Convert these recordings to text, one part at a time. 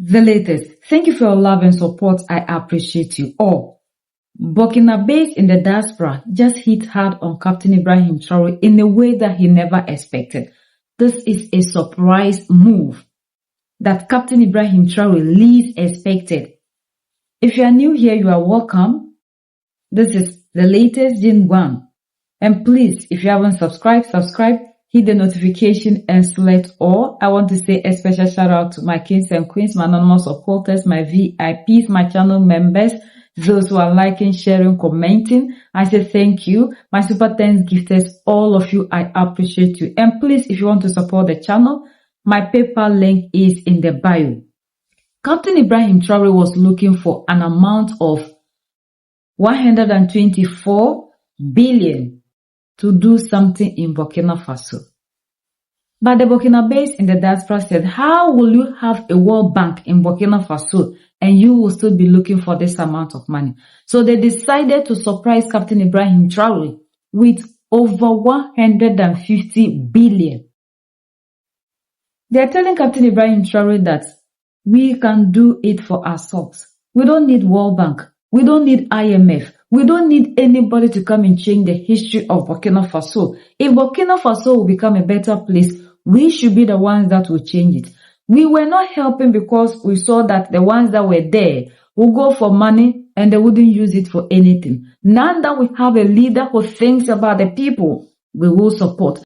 The latest. Thank you for your love and support. I appreciate you all. Burkinabes in the diaspora just hit hard on Captain Ibrahim Traore in a way that he never expected. This is a surprise move that Captain Ibrahim Traore least expected. If you are new here, you are welcome. This is the latest Jin Guan. And please, if you haven't subscribed, subscribe, hit the notification and select all. I want to say a special shout out to my kings and queens, my anonymous supporters, my VIPs, my channel members, those who are liking, sharing, commenting. I say thank you. My super thanks gifters, all of you, I appreciate you. And please, if you want to support the channel, my PayPal link is in the bio. Captain Ibrahim Traore was looking for an amount of 124 billion to do something in Burkina Faso. But the Burkinabes in the diaspora said, how will you have a World Bank in Burkina Faso and you will still be looking for this amount of money? So they decided to surprise Captain Ibrahim Traore with over 150 billion. They are telling Captain Ibrahim Traore that we can do it for ourselves. We don't need World Bank. We don't need IMF. We don't need anybody to come and change the history of Burkina Faso. If Burkina Faso will become a better place, we should be the ones that will change it. We were not helping because we saw that the ones that were there will go for money and they wouldn't use it for anything. Now that we have a leader who thinks about the people, we will support.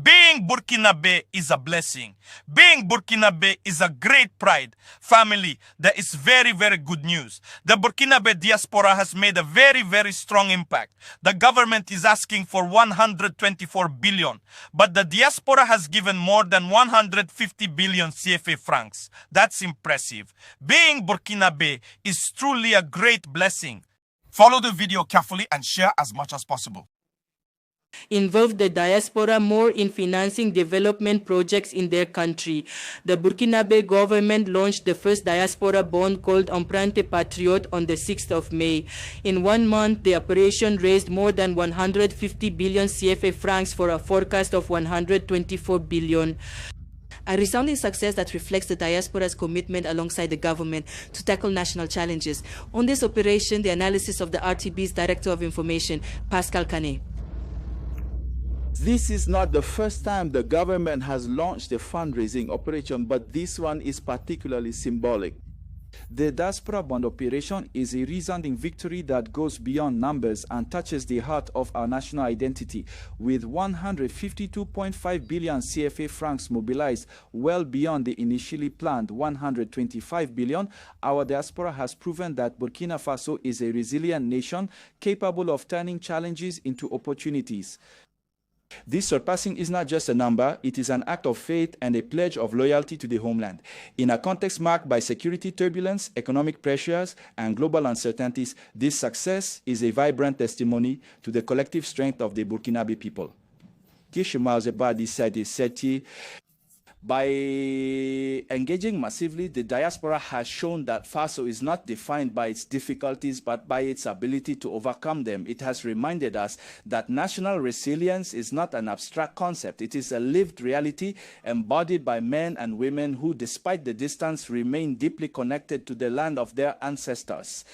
Being Burkinabe is a blessing. Being Burkinabe is a great pride. Family, that is very, very good news. The Burkinabe diaspora has made a very, very strong impact. The government is asking for 124 billion, but the diaspora has given more than 150 billion CFA francs. That's impressive. Being Burkinabe is truly a great blessing. Follow the video carefully and share as much as possible. Involve the diaspora more in financing development projects in their country. The Burkinabe government launched the first diaspora bond called Patriotic on the 6th of May. In 1 month, the operation raised more than 150 billion CFA francs for a forecast of 124 billion. A resounding success that reflects the diaspora's commitment alongside the government to tackle national challenges. On this operation, the analysis of the RTB's Director of Information, Pascal Kane. This is not the first time the government has launched a fundraising operation, but this one is particularly symbolic. The Diaspora Bond operation is a resounding victory that goes beyond numbers and touches the heart of our national identity. With 152.5 billion CFA francs mobilized, well beyond the initially planned 125 billion, our diaspora has proven that Burkina Faso is a resilient nation capable of turning challenges into opportunities. This surpassing is not just a number, it is an act of faith and a pledge of loyalty to the homeland. In a context marked by security turbulence, economic pressures, and global uncertainties, this success is a vibrant testimony to the collective strength of the Burkinabe people. By engaging massively, the diaspora has shown that Faso is not defined by its difficulties, but by its ability to overcome them. It has reminded us that national resilience is not an abstract concept. It is a lived reality embodied by men and women who, despite the distance, remain deeply connected to the land of their ancestors.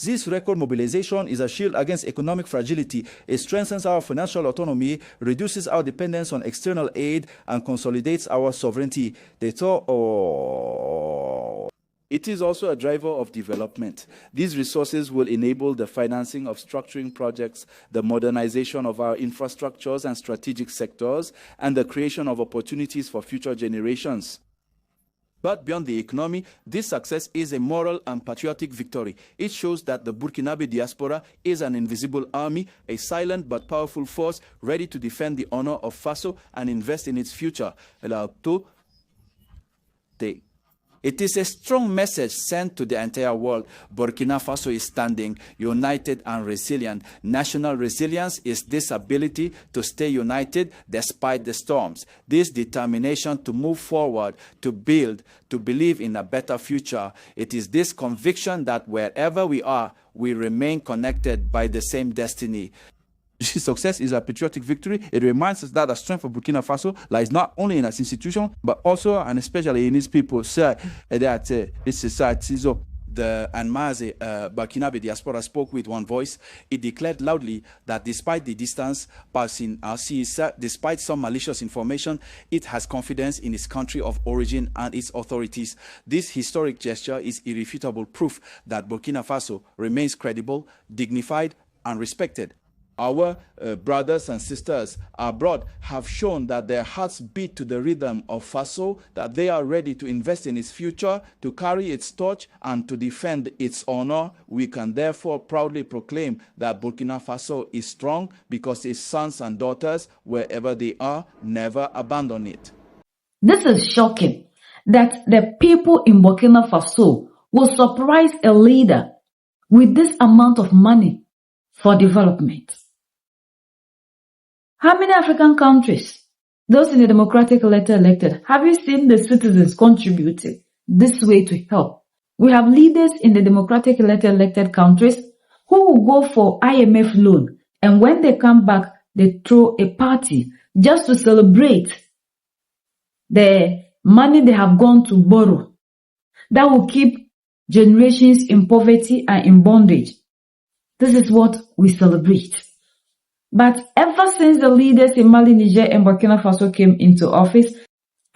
This record mobilization is a shield against economic fragility. It strengthens our financial autonomy, reduces our dependence on external aid, and consolidates our sovereignty. It is also a driver of development. These resources will enable the financing of structuring projects, the modernization of our infrastructures and strategic sectors, and the creation of opportunities for future generations. But beyond the economy, this success is a moral and patriotic victory. It shows that the Burkinabe diaspora is an invisible army, a silent but powerful force ready to defend the honor of Faso and invest in its future. It is a strong message sent to the entire world. Burkina Faso is standing, united and resilient. National resilience is this ability to stay united despite the storms, this determination to move forward, to build, to believe in a better future. It is this conviction that wherever we are, we remain connected by the same destiny. This success is a patriotic victory. It reminds us that the strength of Burkina Faso lies not only in its institution, but also and especially in its people. So that its society. So the Anmaze Burkinabe diaspora spoke with one voice. It declared loudly that despite the distance passing our seas, despite some malicious information, it has confidence in its country of origin and its authorities. This historic gesture is irrefutable proof that Burkina Faso remains credible, dignified, and respected. Our brothers and sisters abroad have shown that their hearts beat to the rhythm of Faso, that they are ready to invest in its future, to carry its torch, and to defend its honor. We can therefore proudly proclaim that Burkina Faso is strong because its sons and daughters, wherever they are, never abandon it. This is shocking that the people in Burkina Faso will surprise a leader with this amount of money for development. How many African countries, those in the democratic elected, have you seen the citizens contributing this way to help? We have leaders in the democratic elected countries who will go for IMF loan, and when they come back, they throw a party just to celebrate the money they have gone to borrow. That will keep generations in poverty and in bondage. This is what we celebrate. But ever since the leaders in Mali, Niger, and Burkina Faso came into office,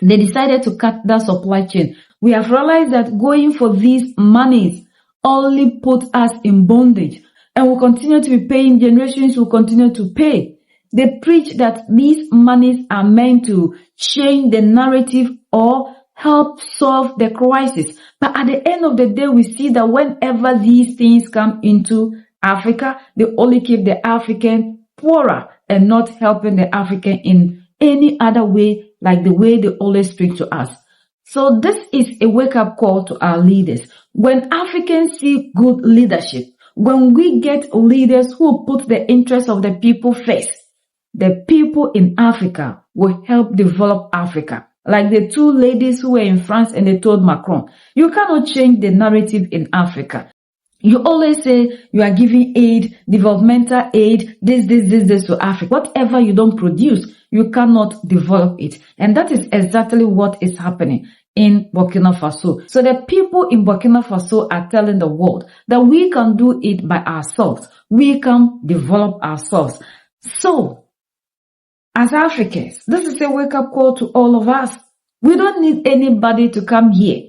they decided to cut that supply chain. We have realized that going for these monies only puts us in bondage, and will continue to be paying. Generations will continue to pay. They preach that these monies are meant to change the narrative or help solve the crisis. But at the end of the day, we see that whenever these things come into Africa, they only keep the African poorer and not helping the African in any other way, like the way they always speak to us. So this is a wake-up call to our leaders. When Africans see good leadership, when we get leaders who put the interests of the people first, the people in Africa will help develop Africa. Like the two ladies who were in France and they told Macron, you cannot change the narrative in Africa. You always say you are giving aid, developmental aid, this to Africa. Whatever you don't produce, you cannot develop it. And that is exactly what is happening in Burkina Faso. So the people in Burkina Faso are telling the world that we can do it by ourselves. We can develop ourselves. So, as Africans, this is a wake-up call to all of us. We don't need anybody to come here.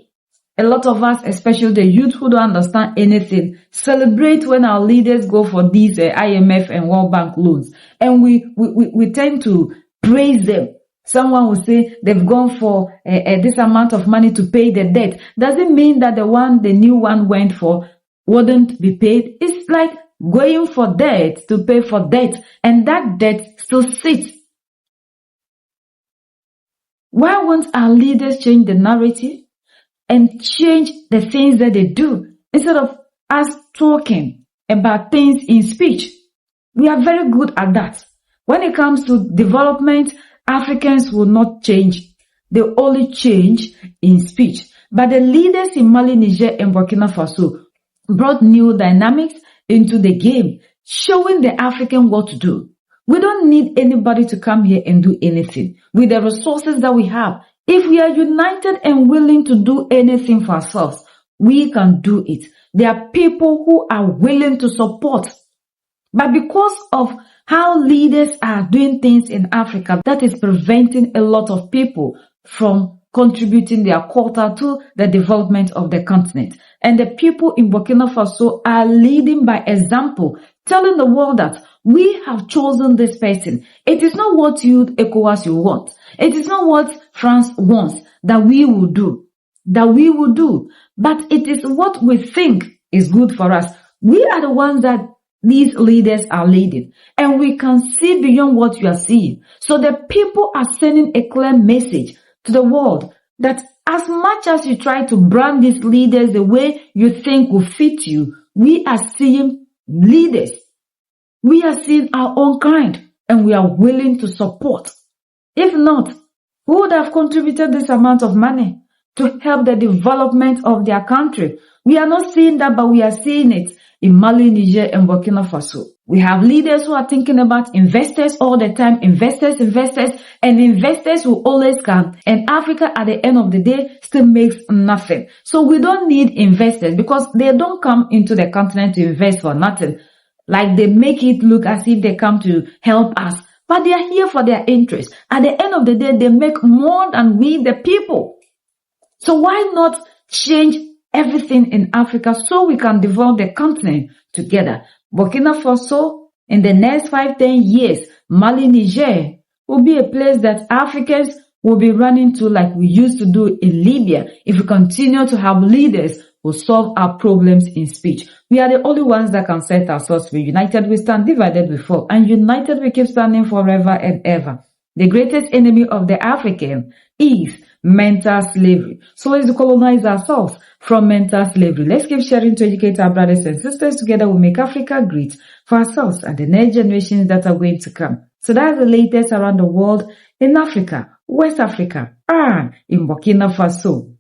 A lot of us, especially the youth who don't understand anything, celebrate when our leaders go for these IMF and World Bank loans. And we tend to praise them. Someone will say they've gone for this amount of money to pay the debt. Doesn't mean that the new one went for wouldn't be paid. It's like going for debt to pay for debt, and that debt still sits. Why won't our leaders change the narrative and change the things that they do instead of us talking about things in speech? We are very good at that. When it comes to development, Africans will not change. They only change in speech. But the leaders in Mali, Niger, and Burkina Faso brought new dynamics into the game, showing the African what to do. We don't need anybody to come here and do anything. With the resources that we have, if we are united and willing to do anything for ourselves, we can do it. There are people who are willing to support. But because of how leaders are doing things in Africa, that is preventing a lot of people from contributing their quota to the development of the continent. And the people in Burkina Faso are leading by example, telling the world that we have chosen this person. It is not what ECOWAS you want. It is not what France wants that we will do. But it is what we think is good for us. We are the ones that these leaders are leading. And we can see beyond what you are seeing. So the people are sending a clear message to the world that as much as you try to brand these leaders the way you think will fit you, we are seeing leaders. We are seeing our own kind, and we are willing to support. If not, who would have contributed this amount of money? to help the development of their country. We are not seeing that, but we are seeing it in Mali, Niger, and Burkina Faso. We have leaders who are thinking about investors all the time, investors, and investors will always come. And Africa, at the end of the day, still makes nothing. So we don't need investors because they don't come into the continent to invest for nothing. Like they make it look as if they come to help us. But they are here for their interest. At the end of the day, they make more than we, the people. So why not change everything in Africa so we can develop the continent together? Burkina Faso, in the next 5-10 years, Mali, Niger, will be a place that Africans will be running to like we used to do in Libya if we continue to have leaders who solve our problems in speech. We are the only ones that can set ourselves free. United we stand, divided we fall, and united we keep standing forever and ever. The greatest enemy of the African is mental slavery. So let's decolonize ourselves from mental slavery. Let's keep sharing to educate our brothers and sisters. Together we'll make Africa great for ourselves and the next generations that are going to come. So that's the latest around the world in Africa, West Africa, and in Burkina Faso.